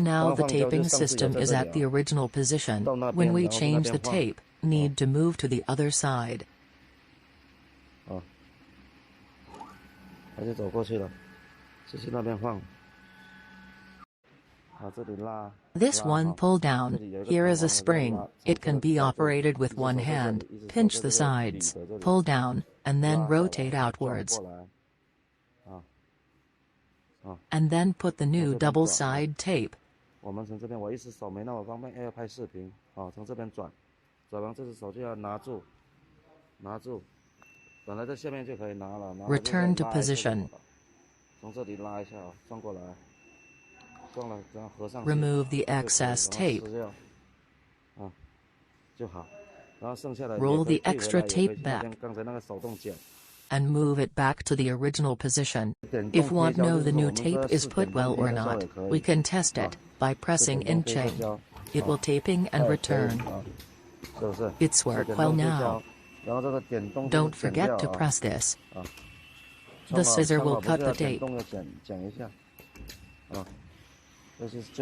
Now the taping system is at the original position. When we change the tape, need to move to the other side. 它就走过去了，就去那边放。 This one pull down, here is a spring, it can be operated with one hand, pinch the sides, pull down, and then rotate outwards. And then put the new double-side tape. 我们从这边，我一只手没那么方便，要拍视频，从这边转，转完这只手就要拿住，本来在下面就可以拿了， Return to position. 从这里拉一下，转过来。 Remove the excess tape. Roll the extra tape back and move it back to the original position. If want to know the new tape is put well or not, we can test it by pressing inching. It will taping and return. It's work well now. Don't forget to press this. The scissor will cut the tape.